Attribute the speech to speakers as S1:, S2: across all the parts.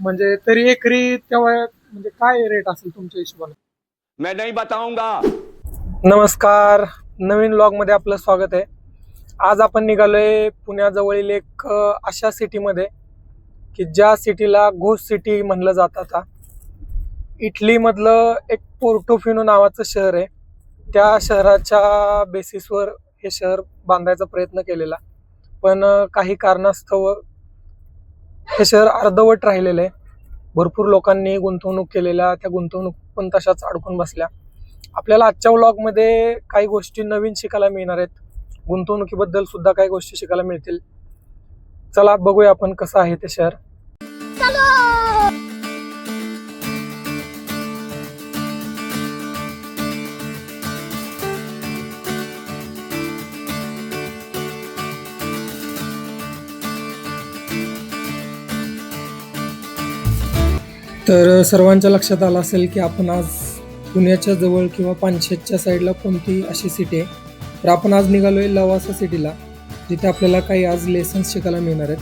S1: म्हणजे तरी एकरी तेव्हा म्हणजे काय रेट असेल तुमच्या हिशोबाने?
S2: मैं नहीं बताऊंगा।
S1: नमस्कार, नवीन व्लॉग मध्ये आपलं स्वागत आहे. आज आपण निघालोय पुण्याजवळील एक अशा सिटीमध्ये की ज्या सिटीला घोस्ट सिटी म्हणलं जातं. आता इटलीमधलं एक पोर्टोफिनो नावाचं शहर आहे. त्या शहराच्या बेसिसवर हे शहर बांधायचा प्रयत्न केलेला, पण काही कारणास्तव हे शहर अर्धवट राहिलेलं आहे. भरपूर लोकांनी गुंतवणूक केलेल्या, त्या गुंतवणूक पण तशाच अडकून बसल्या. आपल्याला आजच्या व्लॉगमध्ये काही गोष्टी नवीन शिकायला मिळणार आहेत. गुंतवणुकीबद्दल सुद्धा काही गोष्टी शिकायला मिळतील. चला बघूया आपण कसं आहे ते शहर. तर सर्वांच्या लक्षात आलं असेल की आपण आज पुण्याच्या जवळ किंवा पानशेतच्या साईडला कोणती अशी सिटी आहे. तर आपण आज निघालोय लवासा सिटीला, जिथे आपल्याला काही आज लेसन्स शिकायला मिळणार आहेत.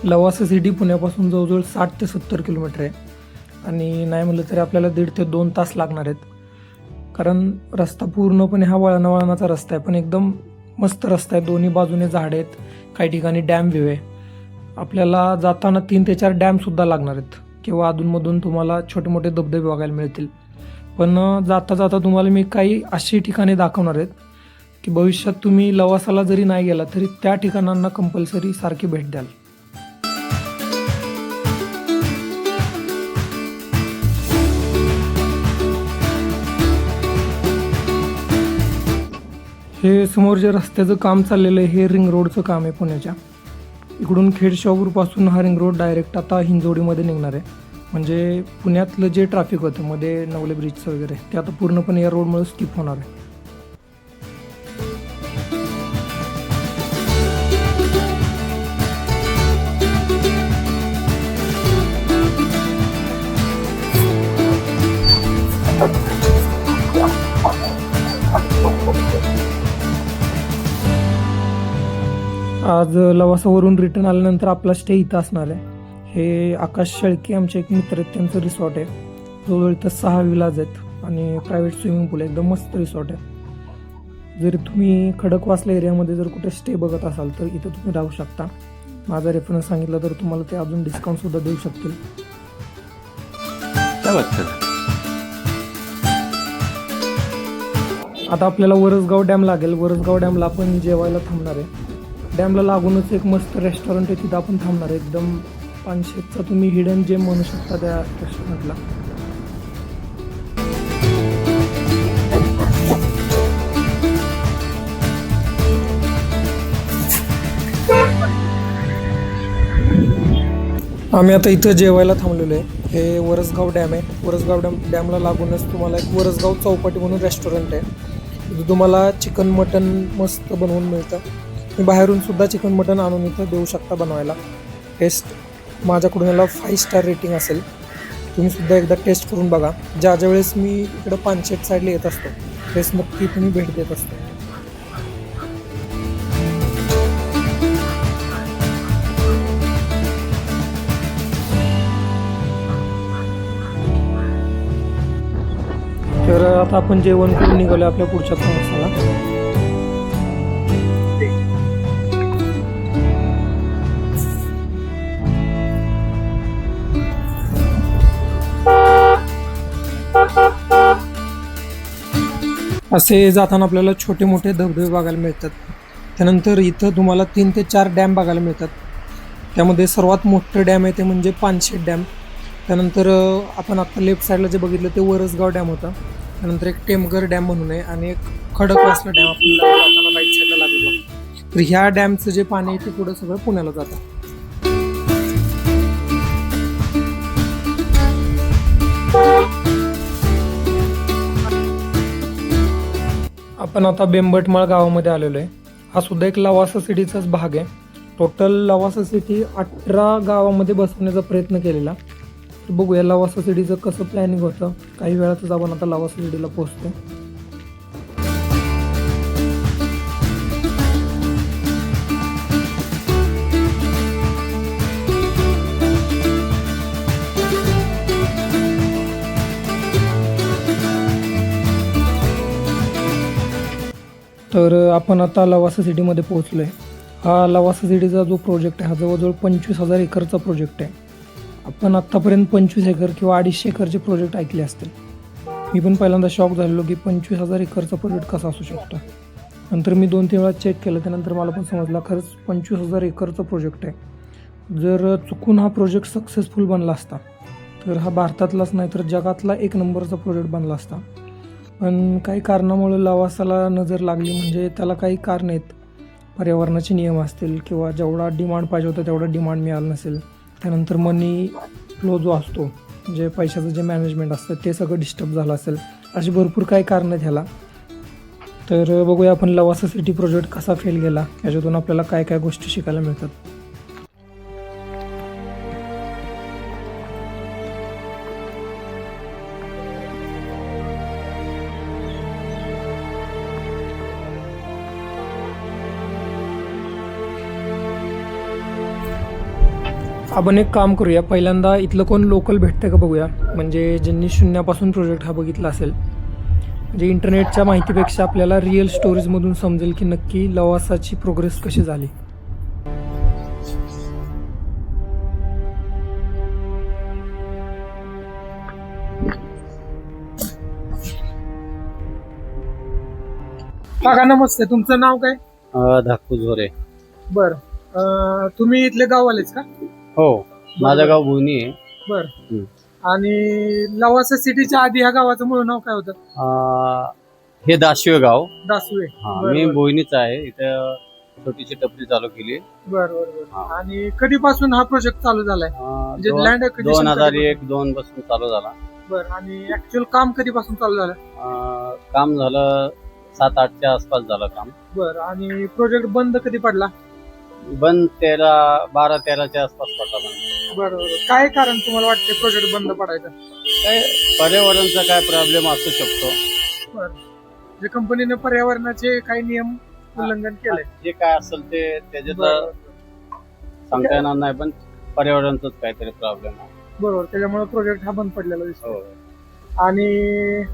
S1: लवासा सिटी पुण्यापासून जवळजवळ 60 ते 70 किलोमीटर आहे आणि नाही म्हटलं तरी आपल्याला 1.5 ते 2 तास लागणार आहेत. कारण रस्ता पूर्णपणे हा वळणावळणाचा रस्ता आहे, पण एकदम मस्त रस्ता आहे. दोन्ही बाजूने झाडे आहेत, काही ठिकाणी डॅम व्ह्यू आहे. आपल्याला जाताना 3 ते 4 डॅमसुद्धा लागणार आहेत किंवा अधूनमधून तुम्हाला छोटे मोठे धबधबे बघायला मिळतील. पण जाता जाता तुम्हाला मी काही अशी ठिकाणे दाखवणार आहेत की भविष्यात तुम्ही लवासाला जरी नाही गेला तरी त्या ठिकाणांना कंपल्सरी सारखी भेट द्याल. हे समोर जे रस्त्याचं काम चाललेलं आहे हे रिंग रोडचं काम आहे पुण्याच्या. इकडून खेड शाहूरपासून हा रिंग रोड डायरेक्ट आता हिंजवडीमध्ये निघणार आहे. म्हणजे पुण्यातलं जे ट्रॅफिक होतं मध्ये नवले ब्रिजचं वगैरे, ते आता पूर्णपणे या रोडमुळे स्किप होणार आहे. आज लवासावरून रिटर्न आल्यानंतर आपला स्टे इथं असणार आहे. हे आकाश शेळके आमचे एक मित्र आहेत, त्यांचं रिसॉर्ट आहे. जवळजवळ इथं 6 विलाज आहेत आणि प्रायव्हेट स्विमिंग पूल आहे. एकदम मस्त रिसॉर्ट आहे. जर तुम्ही खडकवासला एरियामध्ये जर कुठे स्टे बघत असाल तर इथं तुम्ही राहू शकता. माझा रेफरन्स सांगितला तर तुम्हाला ते अजून डिस्काउंटसुद्धा देऊ शकतील. आता आपल्याला वरसगाव डॅम लागेल. वरसगाव डॅमला आपण जेवायला थांबणार आहे. डॅमला लागूनच एक मस्त रेस्टॉरंट आहे, तिथं आपण थांबणार आहे. एकदम पानशेतचा तुम्ही हिडन जेम म्हणू शकता त्या रेस्टॉरंटला. आम्ही आता इथं जेवायला थांबलेलो आहे. हे वरसगाव डॅम आहे. वरसगाव डॅमला लागूनच तुम्हाला एक वरसगाव चौपाटी म्हणून रेस्टॉरंट आहे. तिथं तुम्हाला चिकन मटन मस्त बनवून मिळतं. मी बाहेरून सुद्धा चिकन मटन आणून इथं देऊ शकता बनवायला. टेस्ट माझ्याकडून याला 5 स्टार रेटिंग असेल. तुम्ही सुद्धा एकदा टेस्ट करून बघा. ज्या वेळेस मी इकडं पानशेत साईडला येत असतो तेच नक्की तुम्ही भेट देत असतो. तर आता आपण जेवण करून निघालो आपल्या पुढच्या प्रवासाला. असे जाताना आपल्याला छोटे मोठे धबधबे बघायला मिळतात. त्यानंतर इथं तुम्हाला 3 ते 4 डॅम बघायला मिळतात. त्यामध्ये सर्वात मोठं डॅम आहे ते म्हणजे पानशेत डॅम. त्यानंतर आपण आता लेफ्ट साईडला जे बघितलं ते वरसगाव डॅम होता. त्यानंतर एक टेमघर डॅम म्हणून आहे आणि एक खडकवासला डॅम आपल्याला जाताना राईट साईडला लागेल. तर ह्या डॅमचं जे पाणी आहे ते पुढं सगळं पुण्याला जातं. आपण आता बेंबटमाळ गावामध्ये आलेलो आहे. हा सुद्धा एक लवासा सिटीचाच भाग आहे. टोटल लवासा सिटी 18 गावामध्ये बसवण्याचा प्रयत्न केलेला. तर बघूया लवासा सिटीचं कसं प्लॅनिंग होतं. काही वेळातच आपण आता लवासा सिटीला पोहोचतो. तर आपण आता लवासा सिटीमध्ये पोहोचलो आहे. हा लवासा सिटीचा जो प्रोजेक्ट आहे हा जवळजवळ 25,000 एकरचा प्रोजेक्ट आहे. आपण आत्तापर्यंत 25 एकर किंवा 250 एकरचे प्रोजेक्ट ऐकले असतील. मी पण पहिल्यांदा शॉक झालेलो की 25,000 एकरचा प्रोजेक्ट कसा असू शकतो. नंतर मी 2-3 वेळा चेक केलं, त्यानंतर मला पण समजलं खरंच 25,000 एकरचा प्रोजेक्ट आहे. जर चुकून हा प्रोजेक्ट सक्सेसफुल बनला असता तर हा भारतातलाच नाही तर जगातला एक नंबरचा प्रोजेक्ट बनला असता. पण काही कारणामुळे लवासाला नजर लागली, म्हणजे त्याला काही कारण आहेत. पर्यावरणाचे नियम असतील किंवा जेवढा डिमांड पाहिजे होता तेवढा डिमांड मिळाला नसेल. त्यानंतर मनी फ्लो जो असतो, म्हणजे पैशाचं जे मॅनेजमेंट असतं ते सगळं डिस्टर्ब झालं असेल. अशी भरपूर काही कारणं आहेत ह्याला. तर बघूया आपण लवासा सिटी प्रोजेक्ट कसा फेल गेला, याच्यातून आपल्याला काय काय गोष्टी शिकायला मिळतात. आपण एक काम करूया, पहिल्यांदा इथलं कोण लोकल भेटतं का बघूया, म्हणजे ज्यांनी शून्यापासून प्रोजेक्ट हा बघितला असेल. म्हणजे इंटरनेटच्या माहितीपेक्षा आपल्याला रिअल स्टोरीजमधून समजेल की नक्की लवासाची प्रोग्रेस कशी झाली. काका नमस्ते, तुमचं नाव काय?
S3: धाकू झोरे.
S1: बर, तुम्ही इथले गाववालेच का?
S3: हो, माझं गाव भुवनी आहे.
S1: बर.
S3: हम्म.
S1: आणि लवासा सिटीच्या आधी ह्या गावाचं मूळ नाव काय होतं?
S3: हे दाशिवे गाव.
S1: दासवे.
S3: हा,
S1: बर,
S3: मी
S1: बर.
S3: भुवनीच आहे. इथं छोटीशी टपरी चालू केली.
S1: बर बर बर.
S3: हा.
S1: आणि कधीपासून हा प्रोजेक्ट चालू झालाय? म्हणजे लँड
S3: 2001-2 पासून चालू झाला.
S1: बर. आणि ऍक्च्युअल काम कधीपासून चालू झालं?
S3: काम झालं 7-8च्या आसपास झालं काम.
S1: बर. आणि प्रोजेक्ट बंद कधी पडला?
S3: बंद 12-13च्या आसपास पडला बंद.
S1: बरोबर. काय कारण तुम्हाला वाटते प्रोजेक्ट बंद पडायचं?
S3: काय पर्यावरणाचा काय प्रॉब्लेम असू शकतो.
S1: बर. म्हणजे कंपनीने पर्यावरणाचे काही नियम उल्लंघन केलंय?
S3: जे काय असेल ते त्याच्यात
S1: बरं.
S3: सांगता येणार नाही, पण पर्यावरणाचाच काहीतरी प्रॉब्लेम आहे.
S1: बरोबर. त्याच्यामुळे प्रोजेक्ट हा बंद पडलेला दिसतो.
S3: हो.
S1: आणि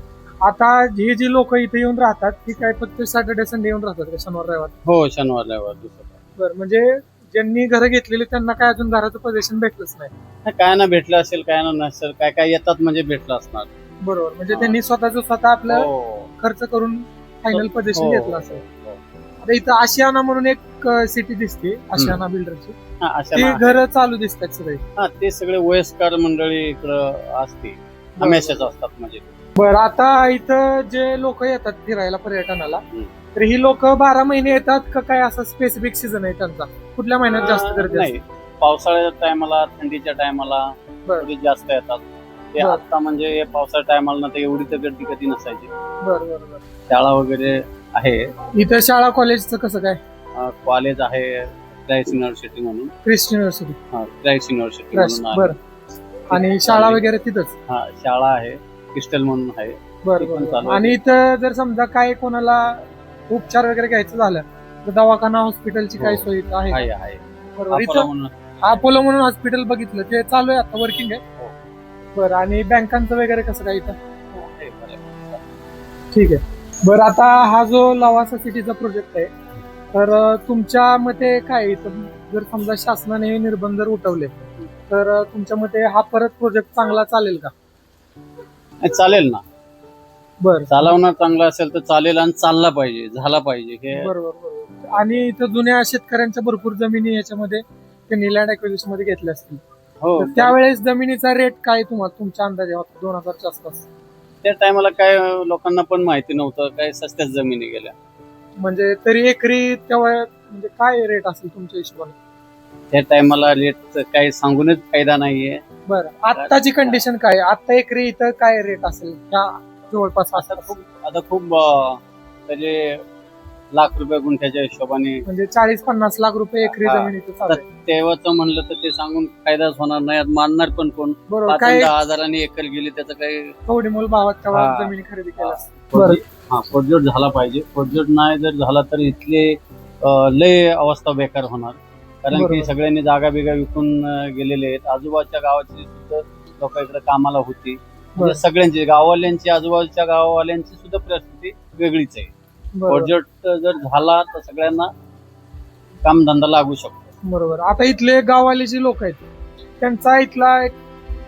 S1: आता हे जी लोक इथे येऊन राहतात ती काय फक्त सॅटर्डे संडे येऊन राहतात का, शनिवार रविवार?
S3: हो, शनिवार रविवार दुसरं.
S1: बरं. म्हणजे ज्यांनी घरं घेतलेली त्यांना काय अजून घराचं पोझिशन भेटलंच नाही?
S3: काय ना भेटलं असेल, काय ना नसेल, काय काय येतात म्हणजे भेटलं असणार.
S1: बरोबर. म्हणजे त्यांनी स्वतः आपलं
S3: हो.
S1: खर्च करून फायनल पोझिशन
S3: हो.
S1: घेतलं असेल.
S3: हो.
S1: आता इथं आशियाना म्हणून एक सिटी दिसते, आशियाना बिल्डरची.
S3: हा, अशा
S1: ती
S3: ना-
S1: घरं चालू दिसतात सगळे.
S3: हा, ते सगळे वयस्कर मंडळी इकडं असते, हमेशाच असतात म्हणजे.
S1: बरं. आता इथं जे लोक येतात फिरायला पर्यटनाला,
S3: हम्म.
S1: तर ही लोक 12 महिने येतात का काय असं स्पेसिफिक सीझन आहे त्यांचा? कुठल्या महिन्यात जास्त गर्दी
S3: नाही,
S1: असते?
S3: पावसाळ्याच्या टायमाला, थंडीच्या टायमाला
S1: बरं.
S3: थोडी जास्त येतात. ते
S1: बरं.
S3: आता म्हणजे पावसाळ्या टायमाला ना तर एवढी तर गर्दी कधी नसायची.
S1: बरं बरं बरं.
S3: शाळा वगैरे आहे,
S1: इथं शाळा कॉलेजचं कसं काय?
S3: कॉलेज आहे, क्राईस्ट युनिव्हर्सिटी म्हणून.
S1: Christian university.
S3: क्राईस्ट युनिव्हर्सिटी म्हणून आहे.
S1: बरं. आणि शाळा वगैरे तिथंच?
S3: हा, शाळा आहे, क्रिस्टल म्हणून आहे.
S1: बरं
S3: ती पण
S1: बरं.
S3: चालू आहे.
S1: आणि इथं जर समजा काय कोणाला उपचार वगैरे घ्यायचं झालं तर दवाखाना हॉस्पिटलची काय
S3: हो.
S1: सोय इथं आहे?
S3: आहे.
S1: बरोबर.
S3: अपोलो
S1: इथं
S3: म्हणून.
S1: अपोलो म्हणून हॉस्पिटल बघितलं, ते चालू आहे आता, वर्किंग आहे?
S3: हो.
S1: बरं. आणि बँकांचं वगैरे कसं काय इथं?
S3: आहे, बरं.
S1: ठीक आहे. बरं. आता हा जो लवासा सिटीचा प्रोजेक्ट आहे, तर तुमच्या मते काय इथं जर समजा शासनाने हे निर्बंध जर उठवले तर तुमच्या मते हा परत प्रोजेक्ट चांगला चालेल का?
S3: नाही, चालेल ना.
S1: बरं.
S3: चालवणार चांगलं असेल तर चालेल, आणि चालला पाहिजे, झाला पाहिजे हे.
S1: बरोबर बरोबर. आणि इथं जुन्या शेतकऱ्यांच्या भरपूर जमिनी याच्यामध्ये त्यांनी लँड ॲक्विजिशन मध्ये घेतल्या असतील,
S3: हो.
S1: तर त्यावेळेस जमिनीचा रेट काय तुम्हाला तुमच्या अंदाजे होता 2000च्या आसपास?
S3: त्या टायमाला काय लोकांना पण माहिती नव्हतं, काय सस्त्याच जमिनी गेल्या.
S1: म्हणजे तरी एकरी तेव्हा म्हणजे काय रेट असेल तुमच्या हिशोबाने?
S3: त्या टायमाला रेट काही सांगूनच फायदा नाहीये.
S1: बरं. आत्ताची कंडिशन काय? आता एकरी इथं काय रेट असेल त्या जवळपास?
S3: आता खूप त्याचे लाख रुपये गुंठ्याच्या हिशोबाने,
S1: म्हणजे 40-50 लाख रुपये एकरी
S3: हा.
S1: जमीन इथं चालू आहे.
S3: तेव्हाचं म्हणलं तर ते सांगून फायदाच होणार नाही. आता मानणार पण कोण?
S1: बरोबर. काय
S3: 5-10 हजारांनी एकर गेली, त्याचं काही.
S1: कवडी मोल भावात तेव्हा
S3: हा.
S1: जमीन खरेदी केल्या असतील. बरं.
S3: हा, प्रोजेक्ट झाला पाहिजे. प्रोजेक्ट नाही जर झाला तर इथले लय अवस्था बेकार होणार. कारण
S1: बरोबर.
S3: की सगळ्यांनी जागा बिगा विकून गेलेले आहेत. आजूबाजूच्या गावाची सुद्धा लोक इकडे कामाला होती. म्हणजे
S1: बरं.
S3: सगळ्यांची, गाववाल्यांची, आजूबाजूच्या गाववाल्यांची सुद्धा परिस्थिती वेगळीच आहे.
S1: बरोबर
S3: प्रोजेक्ट जर झाला तर सगळ्यांना कामधंदा लागू शकतो.
S1: बरोबर. आता इथले गाववाले जे लोक आहेत त्यांचा इथला एक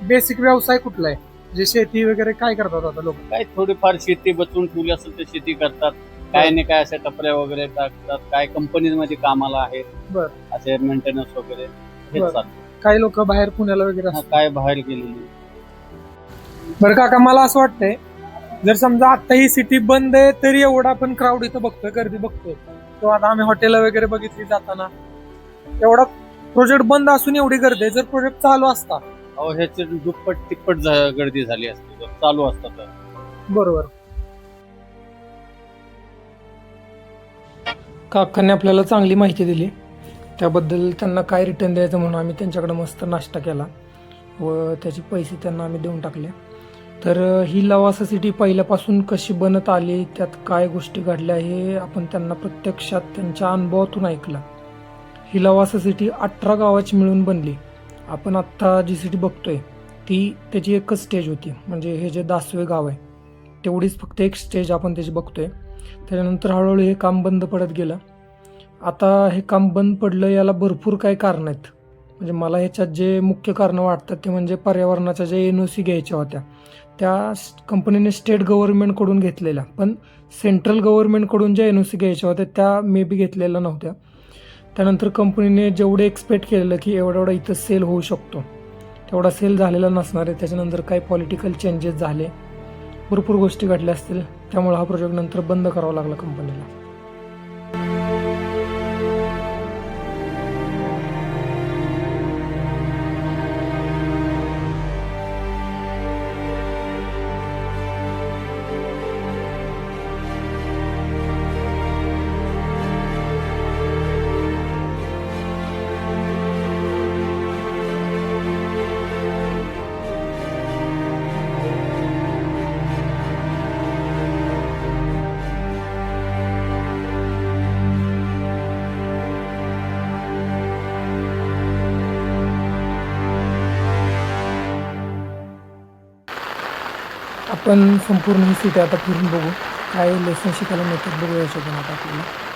S1: बेसिक व्यवसाय कुठला आहे? जे शेती वगैरे काय करतात आता लोक?
S3: काय थोडीफार शेती बचवून ठेवली असेल तर शेती करतात, काय नाही काय अशा टपऱ्या वगैरे टाकतात, काय कंपनीमध्ये कामाला आहेत,
S1: बर.
S3: असे मेंटेनन्स वगैरे हेच
S1: बर.
S3: चालतं.
S1: काही लोक बाहेर पुण्याला वगैरे असतात.
S3: काय बाहेर गेलेली.
S1: बरं काका, मला असं वाटतंय जर समजा आता ही सिटी बंद आहे तरी एवढा आपण क्राऊड इथं बघतोय, गर्दी बघतोय, किंवा आता आम्ही हॉटेल वगैरे बघितली जाताना एवढा प्रोजेक्ट बंद असून एवढी गर्दी आहे. जर प्रोजेक्ट चालू असता
S3: अहो ह्याचे दुप्पट तिप्पट गर्दी झाली असते जर चालू असतं तर.
S1: बरोबर. काकांनी आपल्याला चांगली माहिती दिली, त्याबद्दल त्यांना काय रिटर्न द्यायचं म्हणून आम्ही त्यांच्याकडे मस्त नाश्ता केला व त्याचे पैसे त्यांना आम्ही देऊन टाकले. तर ही लवासा सिटी पहिल्यापासून कशी बनत आली, त्यात काय गोष्टी घडल्या हे आपण त्यांना प्रत्यक्षात त्यांच्या अनुभवातून ऐकलं. ही लवासा सिटी 18 गावाची मिळून बनली. आपण आत्ता जी सिटी बघतोय ती त्याची एकच स्टेज होती, म्हणजे हे जे दासवे गाव आहे तेवढीच फक्त एक स्टेज आपण त्याची बघतोय. त्याच्यानंतर हळूहळू हे काम बंद पडत गेलं. आता हे काम बंद पडलं याला भरपूर काही कारणं आहेत. म्हणजे मला ह्याच्यात जे मुख्य कारणं वाटतात ते म्हणजे पर्यावरणाच्या ज्या NOC घ्यायच्या होत्या त्या कंपनीने स्टेट गव्हर्नमेंटकडून घेतलेल्या, पण सेंट्रल गव्हर्नमेंटकडून ज्या NOC घ्यायच्या होत्या त्या मे बी घेतलेल्या नव्हत्या. त्यानंतर कंपनीने जेवढे एक्सपेक्ट केलेलं की एवढा इथं सेल होऊ शकतो तेवढा सेल झालेला नसणार आहे. त्याच्यानंतर काही पॉलिटिकल चेंजेस झाले, भरपूर गोष्टी घडल्या असतील, त्यामुळे हा प्रोजेक्ट नंतर बंद करावा लागला कंपनीला. आपण संपूर्ण ही सिटी आता फिरून बघू, काय लेसन शिकायला मिळतात बघू याच्यातून आता आपल्याला.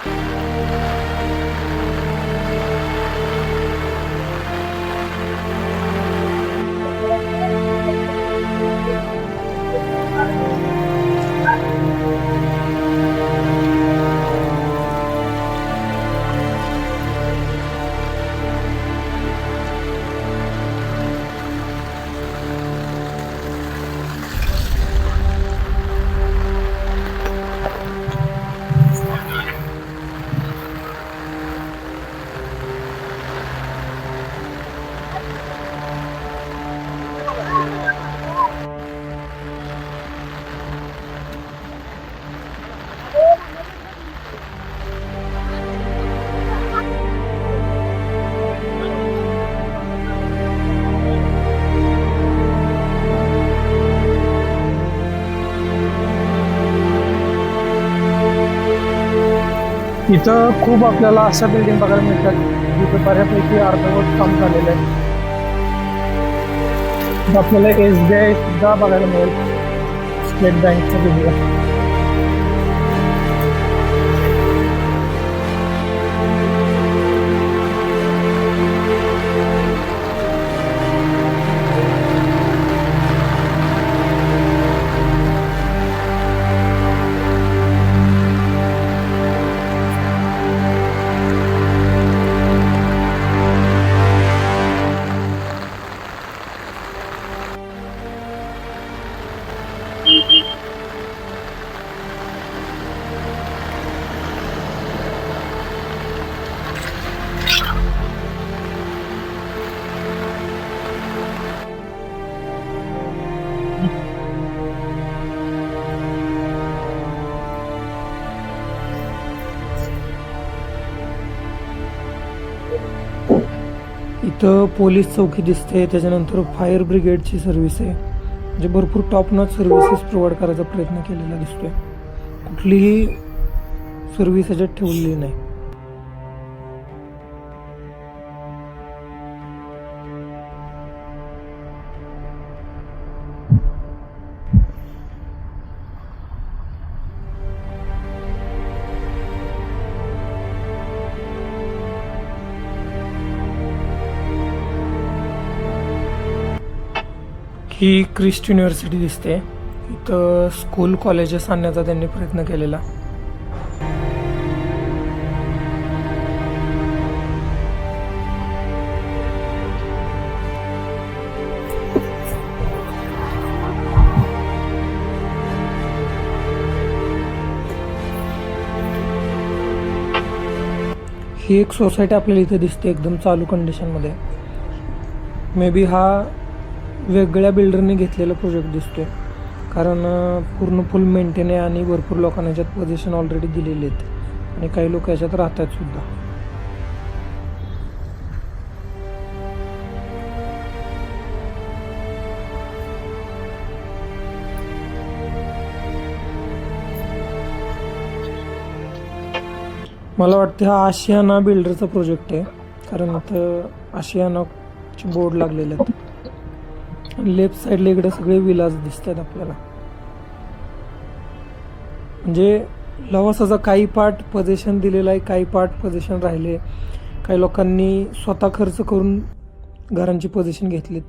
S1: इथं खूप आपल्याला अशा बिल्डिंग बघायला मिळतात जिथे बऱ्यापैकी अर्धवट काम झालेलं आहे. इथं आपल्याला SBI सुद्धा बघायला मिळेल, स्टेट बँकचं बिल्डिंग. इथं पोलीस चौकी दिसते, त्याच्यानंतर फायर ब्रिगेडची सर्व्हिस आहे, म्हणजे भरपूर टॉप नॉच सर्व्हिसेस प्रोव्हाइड करायचा प्रयत्न केलेला दिसतोय. कुठलीही सर्व्हिस ह्याच्यात ठेवलेली नाही. ही क्रिस्ट युनिव्हर्सिटी दिसते. इथं स्कूल कॉलेजेस आणण्याचा त्यांनी प्रयत्न केलेला. ही एक सोसायटी आपल्याला इथे दिसते एकदम चालू कंडिशनमध्ये. मे बी हा वेगळ्या बिल्डरने घेतलेला प्रोजेक्ट दिसतोय, कारण पूर्ण फुल मेंटेन आहे आणि भरपूर लोकांना याच्यात पोझिशन ऑलरेडी दिलेले आहेत आणि काही लोक याच्यात राहतात सुद्धा. मला वाटतं हा आशियाना बिल्डरचा प्रोजेक्ट आहे, कारण इथं आशियानाचे बोर्ड लागलेले आहेत. लेफ्ट साईडला इकडे सगळे विलाज दिसत आहेत आपल्याला. म्हणजे लवासाचा काही पार्ट पोझिशन दिलेला आहे, काही पार्ट पोझिशन राहिले. काही लोकांनी स्वतः खर्च करून घरांची पोझिशन घेतलीत.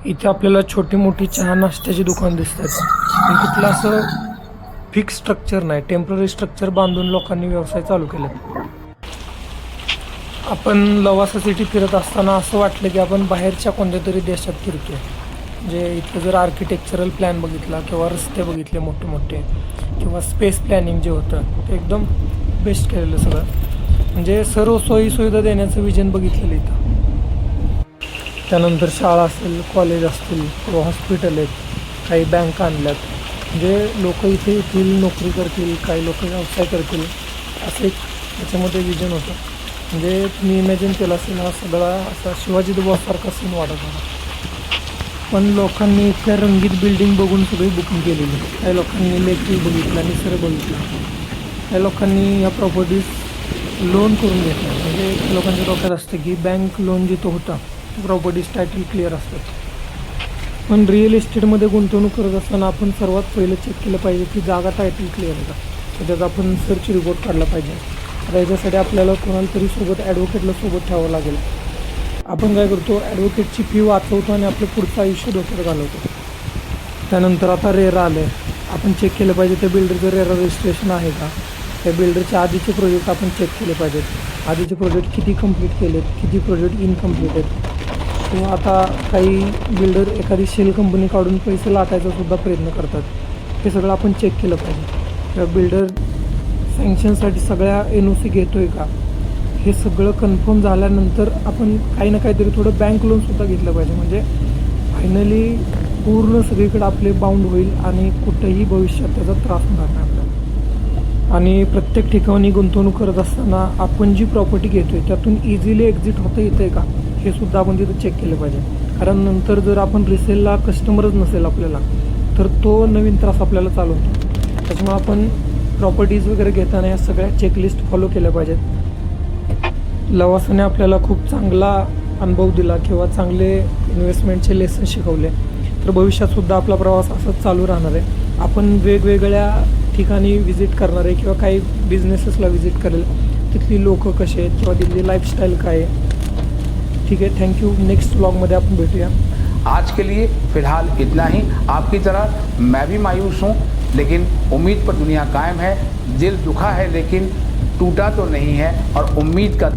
S1: इथे आपल्याला छोटी मोठी चहा नाश्त्याची दुकान दिसतात. पण कुठलं असं फिक्स स्ट्रक्चर नाही, टेम्पररी स्ट्रक्चर बांधून लोकांनी व्यवसाय चालू केले. आपण लवासा सिटी फिरत असताना असं वाटलं की आपण बाहेरच्या कोणत्या तरी देशात फिरतोय. म्हणजे इथं जर आर्किटेक्चरल प्लॅन बघितला किंवा रस्ते बघितले मोठे मोठे किंवा स्पेस प्लॅनिंग जे होतं ते एकदम बेस्ट केलेलं सगळं. म्हणजे सर्व सोयीसुविधा देण्याचं विजन बघितलेलं इथं. त्यानंतर शाळा असेल, कॉलेज असतील किंवा हॉस्पिटल आहेत, काही बँक आणल्यात. म्हणजे लोक इथे येतील, नोकरी करतील, काही लोक व्यवसाय करतील, असं एक त्याच्यामध्ये विजन होतं. म्हणजे तुम्ही इमॅजिन केलं असेल हा सगळा असा शिवाजी द बॉससारखा सीन वाटत होता. पण लोकांनी इतक्या रंगीत बिल्डिंग बघून सगळी बुकिंग केलेली. काही लोकांनी लेकरी बघितला, निसर्ग बघितला. काही लोकांनी या प्रॉपर्टीज लोन करून घेतल्या. म्हणजे काही लोकांच्या डोक्यात असतं की बँक लोन जिथं होतं प्रॉपर्टीज टायटल क्लिअर असतात. पण रिअल इस्टेटमध्ये गुंतवणूक करत असताना आपण सर्वात पहिलं चेक केलं पाहिजे की जागा टायटल क्लिअर आहे का. त्याच्यात आपण सर्च रिपोर्ट काढला पाहिजे. आता याच्यासाठी आपल्याला कोणाला तरी सोबत ॲडव्होकेटला सोबत ठेवावं लागेल. आपण काय करतो, ॲडव्होकेटची फी वाचवतो आणि आपलं पुढचं आयुष्य डोक्यात घालवतो. त्यानंतर आता रेरा आलं आहे, आपण चेक केलं पाहिजे त्या बिल्डरचं रेरा रजिस्ट्रेशन आहे का. त्या बिल्डरच्या आधीचे प्रोजेक्ट आपण चेक केले पाहिजेत. आधीचे प्रोजेक्ट किती कंप्लीट केलेत, किती प्रोजेक्ट इनकम्प्लीट आहेत. किंवा आता काही बिल्डर एखादी शेल कंपनी काढून पैसे लाटायचा सुद्धा प्रयत्न करतात. हे सगळं आपण चेक केलं पाहिजे. किंवा बिल्डर सँक्शनसाठी सगळ्या NOC घेतो आहे का, हे सगळं कन्फर्म झाल्यानंतर आपण काही ना काहीतरी थोडं बँक लोनसुद्धा घेतलं पाहिजे. म्हणजे फायनली पूर्ण सगळीकडे आपले बाउंड होईल आणि कुठंही भविष्यात त्याचा त्रास होणार नाही आपल्याला. आणि प्रत्येक ठिकाणी गुंतवणूक करत असताना आपण जी प्रॉपर्टी घेतो आहे त्यातून इझिली एक्झिट होता येतं आहे का, हे सुद्धा आपण तिथं चेक केलं पाहिजे. कारण नंतर जर आपण रिसेलला कस्टमरच नसेल आपल्याला तर तो नवीन त्रास आपल्याला चालू होतो. त्याच्यामुळे आपण प्रॉपर्टीज वगैरे घेताना या सगळ्या चेकलिस्ट फॉलो केल्या पाहिजेत. लवासाने आपल्याला खूप चांगला अनुभव दिला किंवा चांगले इन्व्हेस्टमेंटचे लेसन शिकवले. तर भविष्यातसुद्धा आपला प्रवास असंच चालू राहणार आहे. आपण वेगवेगळ्या ठिकाणी व्हिजिट करणार आहे किंवा काही बिझनेसेसला व्हिजिट करेल, तिथली लोक कसे आहेत किंवा तिथली लाईफस्टाईल काय आहे. ठीक है, थैंक यू. नेक्स्ट व्लॉगमध्ये आपण भेटूया.
S4: आज के लिए फिलहाल इतना ही. आपकी तरह मैं भी मायूस हूँ, लेकिन उम्मीद पर दुनिया कायम है. दिल दुखा है लेकिन टूटा तो नहीं है और उम्मीद का